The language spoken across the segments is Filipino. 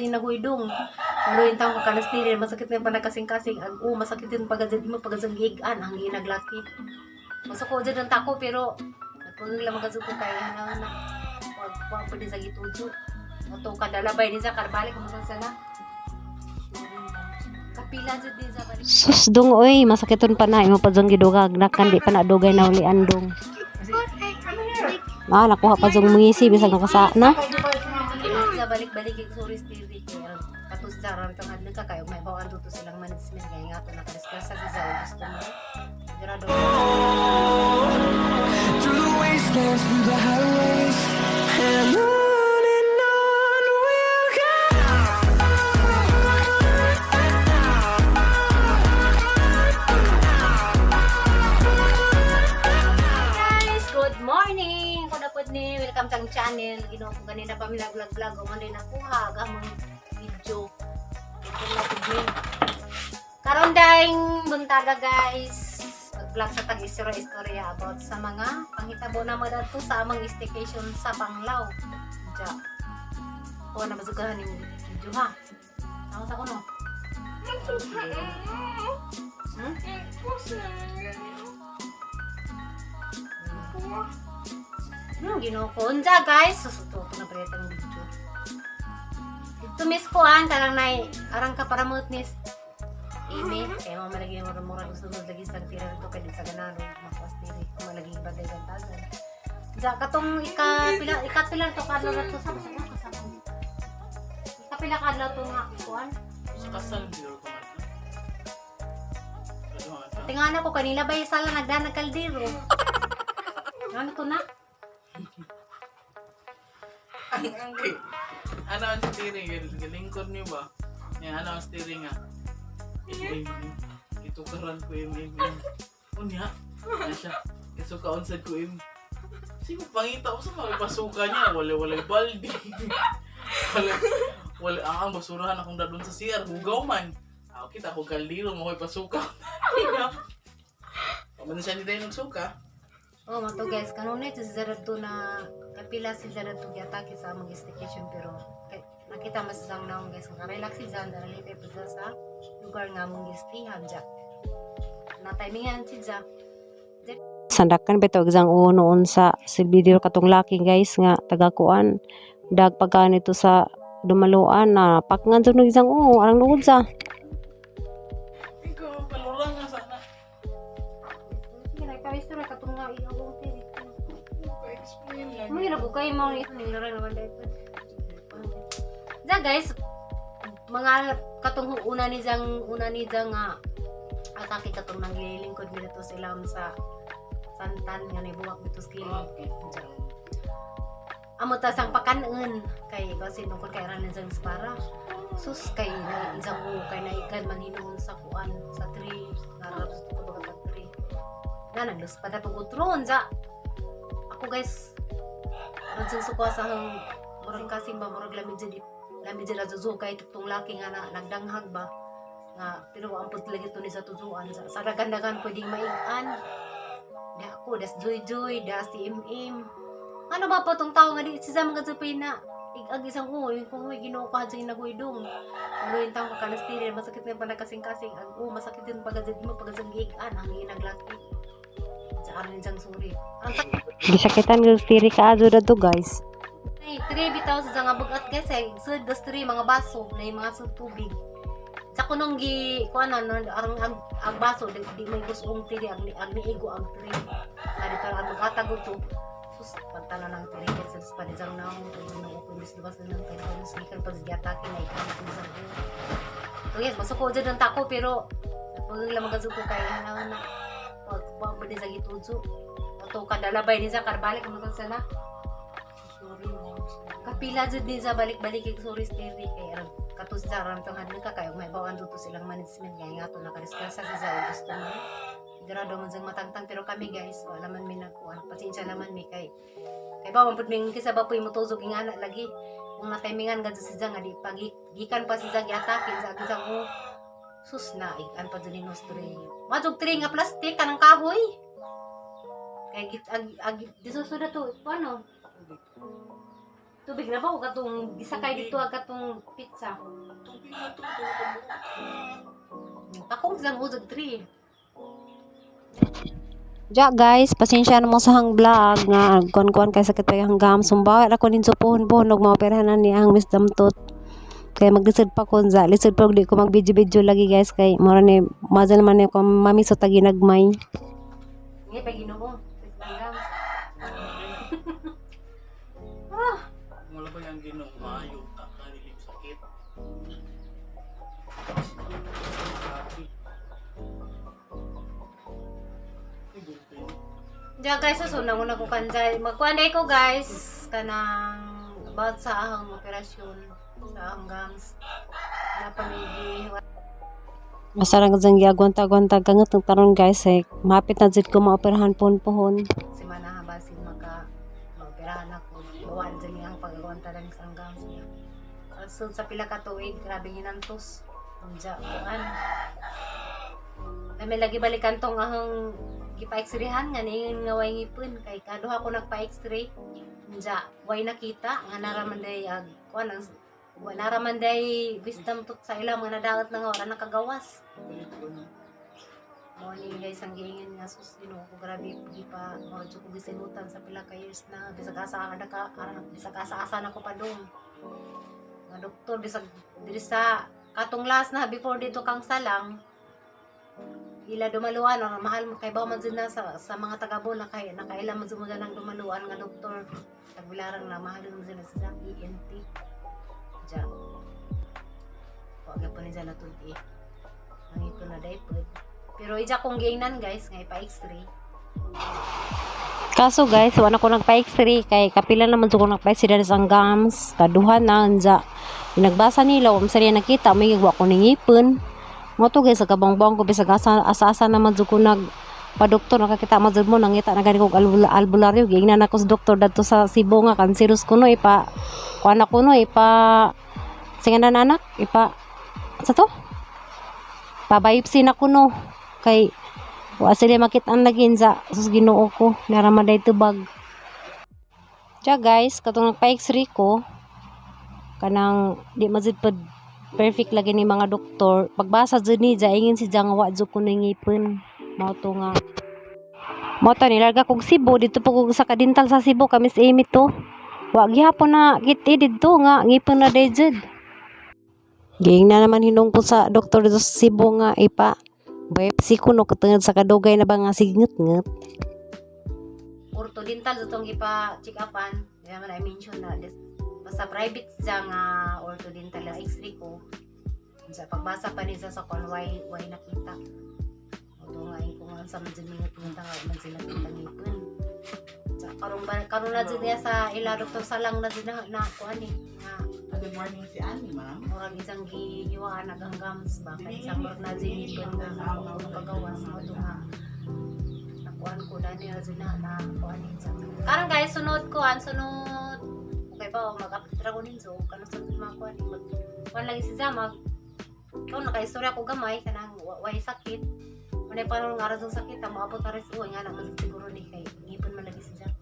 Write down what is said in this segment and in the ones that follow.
yung nahuidong. Maluin tang ko kanas diri masakit na pa kasing-kasing ag masakit din pagajud mo pagajud gigan ang ginaglaki. Masuko jud ang tako pero kung lang magajud ko kay na wag pwede sa gitujo. Oto kadalabay din sa karbalik kung sana. Kapila jud din sa balik. Sus dong oy, masakiton pa na imo pa jong gidugag nakan di pa na dugay na uli andong. Nakuha pa jong mungisi bisag nakasa na. Sa balik-balik yung tourist TV kaya katus zaran tong adlaw ka kayo may bawaan to silang management kaya nga to nakadiskasa di sa gusto mo. Grado. Through the wastelands, through the highways, and on we'll go. Guys, good morning. Kuda pod ni welcome tang channel. Ginoo ko ganina pa mi vlog o man din nakuha gamong video. Ito na pod ni. Karon daing buntaga guys. Vlog sa tag-istorya about sa mga panghitabo na mo dito sa amang staycation sa Panglao. Diya. Kuha na masugahan yung video ha. Ako sa kuno. Ginukon guys. Susuto ko na paretang video. Ito miss ko kanang nay arang ka para mutnis. Ini kaya mo malagi yung murang sunod lagi sa tira ito kaya sa ganaro makwas diri kung malagi yung bagay gantasan. Diya katong ikapila to kadlaw na to sa kasama. Ikapila kadlaw to nga kuan. Sa kasal biro ko man. Tingnan ko kanila ba yung sala nagdanag kaldero. Ano to na? Ano ang steering? Galingkod niyo ba? Yan, ano ang steering nga? Itukaran ko yung unya. Ano siya? Isukaon sa ko yung sino pangita ko sa mga pasuka niya? Wala baldi. Wala ang basurahan akong dadun sa CR. Hugaw man. Kita ako kaldiro mo ko'y pasuka. Paman siya nila yung nagsuka. Oh, mato guys, kanunay si Zarado na kapila si Zarado giatake sa among staycation pero nakita mas sang naong guys nga relax si Zan dali kay pud sa lugar nga among gistihan ja. Na timingan si Zan. Sandakan betog jang noon sa video katong laki guys nga tagakuan. Dag pagka nito sa dumaluan na pakngan jud ng jang arang luod sa. Ikaw, palurang nga sana. Kaya kay istorya katong nga iyong tiri. Pa-explain lang. Mo gira bukay mo ni nilaro naman dito. Ja guys, mga katong una ni jang nga atake katong nanglilingkod mi dito sila sa santan nga ni buwak dito sa kilid. Amo ta sang pakanon kay kasi nungkol kay ranan sang para sus kay na isang kay na ikan man hinuon sa kuan sa tree narabs ko baga sa tree na naglas pa na pagutron sa ako guys radyo suko sa murag kasing ba murag lamid jud radyo kay tutong laki nga na nagdanghag ba nga pero ampot lagi to ni sa tujuan sa dagandagan pwedeng maian da ako das joy das si ano ba po tong tao nga di sa mga supay na ag isang kung Ginoo ka dyan nahuidong. Maluin tang ko kanas diri masakit na pa kasing-kasing ag masakit din pagajud mo pagajud gigan ang ginaglaki. Sa amin jang suri. Ang Gisakitan gyud diri ka ajo to guys. ay 3 bitaw sa nga bugat guys ay sud dos 3 mga baso na yung mga sud tubig. Sa kunong kuan arang ang baso di may gusong tiri ang niigo ang tiri. Ari ang maghatagod to. Sus pagtana ng tiri sa panizang na ang pulis diba sa nang kaya ng speaker pag giatake na ikan sa ko. So yes, masuko jud ang tako pero pag lang magazuko kay na pag pwede sa gituzo. Oto kadalabay din sa karbalik kung sana. Kapila jud din sa balik-balik yung tourist TV kaya katus zaran tong adlaw ka kayo may bawaan to silang management kaya nga to nakadiskasa sa gusto mo. Grado man sang matangtang pero kami guys wala man mi nagkuan pasensya naman mi kay bawang pud ming kisa ba puy motuzog nga na lagi kung na-timingan gadto si Zang adi pagikan pa si Zang atake sa Zang sus na ikan pa dili no story majog tri nga plastic kanang kahoy kay git ag disusuda to ano Tubig na ba o katong gisakay dito katong pizza? Tubig na to. Akong isang usog 3. Ja guys, pasensya na mo sa hang vlog nga kuan-kuan kay sakit pa yung gam. Sumbawa ako din supuhon-puhon og maoperahan ni ang wisdom tooth. Kaya maglisod pa ko sa lisod pero di ko mag-video lagi guys kay mura ni mazal man ko mami so tagi nagmay. Ngay pa Ginoo. Wala ba yung ginong maayo ta nalilig sakit. Sabi. Ay, gulpin. Diya guys, susunod ko kanjay. Magkuanday ko guys kanang about sa ahang operasyon sa ahang gums. Na pamigi. Masarang jang giagwanta-gwanta kangat ng taron guys ay mapit na jud ko maoperahan pohon. Si mana basin maka maoperahan ako. Buwan dyan ang pagagawanta lang sa gums niya. So sa pila ka tuig, grabe ginantos. Diya, kuan. May lagi balikan tong ahang gipa-x-rayhan nga ning nga way ngipon kay kaduha ko nagpa-x-ray. Diya, way nakita nga naraman day kuan ang naraman day wisdom tooth sa ilang mga nadaot na nga wala nakagawas. Balik ko na. Morning guys, ang giingin nga sus Ginoo ko grabe pagi pa mo ko gisinutan sa pila ka years na bisag asa na ko pa dong. Nga doktor bisag diri sa katong last na before dito kang salang ila dumaluan ang mahal mo kay ba man dyan na sa mga taga-Bohol nakaila man dyan ng dumaluan nga doktor tagbilarang na mahal mo dyan sa ENT dyan wag po ni dyan na tulti ang ito na diaper pero ija kong giingnan guys nga ipa x-ray Kaso guys, wala ko nagpa-x-ray kay kapila naman ko nagpa-x-ray dahil sa gums, kaduhan na anja. Nagbasa nila, sa riyan nakita, may gigwa ko ng ngipon. Mo to guys, kabang-bang ko bisag asa-asa naman jud ko nag pa-doktor nakakita mo jud mo nangita na gani kog albularyo giingnan ako sa doktor dadto sa Cebu nga kanserous kuno ipa kuan ako no ipa singanan anak ipa sa to pa-biopsy na kuno kay wa sila makit-an lagi sa sus Ginoo ko naramaday tubag. Diya guys, katong nagpa-x-ray ko kanang di mazid pud perfect lagi ni mga doktor. Pagbasa jud ni ingin si jang wa jud ko ngipon. Mao to nga. Mao to nilarga kog Cebu dito po kog sa kadintal sa Cebu kami sa Amy to. Wa gihapon na kiti didto nga ngipon na day jud. Giing na naman hinung ko sa doktor dito sa Cebu nga ipa biopsy ko no katungod sa kadugay na ba nga signget-nget. Orthodontal itong ipa-check upan kaya man I mention na basta private siya nga orthodontal na x-ray ko sa pagbasa pa niya sa kung why nakita ito nga yung kung sa madyamingat nga man sila kitang-ipon karon na dyan niya sa ila doktor salang na dyan na kuhan eh nga Good morning si Annie, ma'am. murag isang gihiwaan naganggams ba kaya isang murag na dyan ipon na pagawas mo ito nga nakuhan ko na niya dyan na kuhan niya karang guys sunod okay ba mag-update ko ninyo kanang sa mga kuhan lagi si Zamag ikaw naka-istorya ko gamay kanang way sakit manay parang nga razong sakit maabot na rin nga naman siguro ni kay ngipon man lagi si Zamag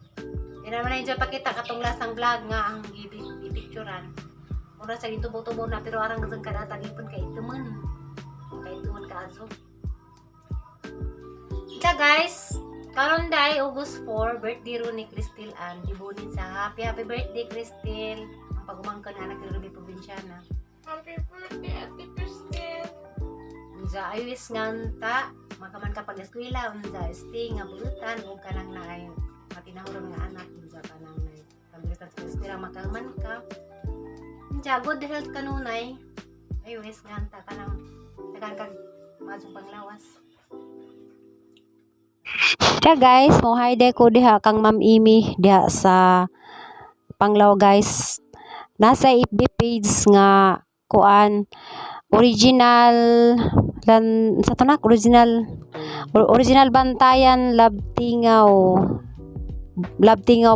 hindi naman na yung pakita katong last ang vlog nga ang ipicturan mura sa gitubo-tubo na pero arang gazang kadata ngipon kay ituman ka aso ika guys karon day August 4 birthday ro ni Cristel Ann dibunin sa happy birthday Cristel ang pagumangkan na nagrebi probinsyana Happy birthday, Ate Cristel! unsa ayos nganta makaman ka pag eskwela unsa stay nga bulutan o kanang naay matinahurong nga anak unsa kanang nay pagbutan sa eskwela makaman ka unsa good health kanunay ayos nganta kanang tagan kag masong panglawas. Diya guys, hi day ko diha kang Ma'am Amy diha sa Panglao guys. Nasa FB page nga kuan original sa tanak original Bantayan Labtingaw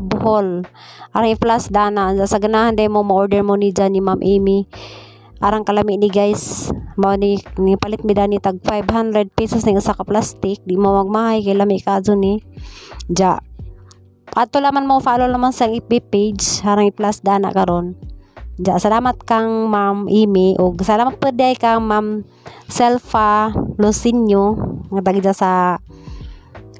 Bohol. Arang i-plus dana sa ganahan day mo order mo ni dyan ni Ma'am Amy. Arang kalami ni guys mao ni palit mi dani tag 500 pesos ning usa ka plastic di mo magmahay kay lami kadto ni ja Ato laman mo follow naman sa FB page harang i-plus dana karon. Ja, salamat kang Ma'am Imi ug salamat pud day kang Ma'am Selfa Lucinio nga tagi dya sa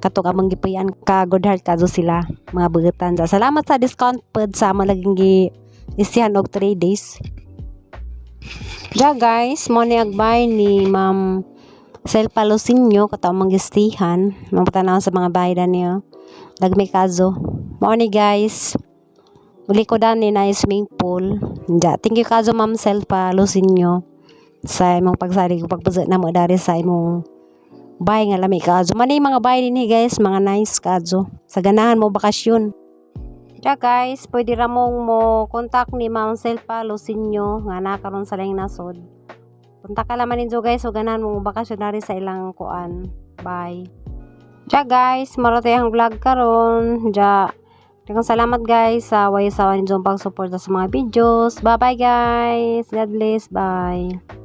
kato ka manggipuyan ka good heart kadto sila mga bugetan. Ja, salamat sa discount pud sa malaging gi isihan og 3 days. Ja guys, mo ni agbay ni Ma'am Selfa Lucinio kato manggistihan mangutanaw sa mga bayadan niyo. Dagmay kazo. Mo ni guys. Uli ko dan ni na swimming pool. Ja, thank you kazo Ma'am Selfa Lucinio sa imong pagsali ko pagpasa na mo dari sa imong bay nga lami kazo. Manay mga bay dinhi guys, mga nice kazo. Sa ganahan mo bakasyon. Ja guys, pwede ra mong mo contact ni Ma'am Selfa Lucinio nga na karon sa laing nasod. Punta ka laman ninyo guys, so ganahan mo bakasyon dari sa ilang kuan. Bye. Ja guys, marote ang vlog karon. Ja, daghang salamat guys sa way sa ninyo pag-support sa mga videos. Bye bye guys. God bless. Bye.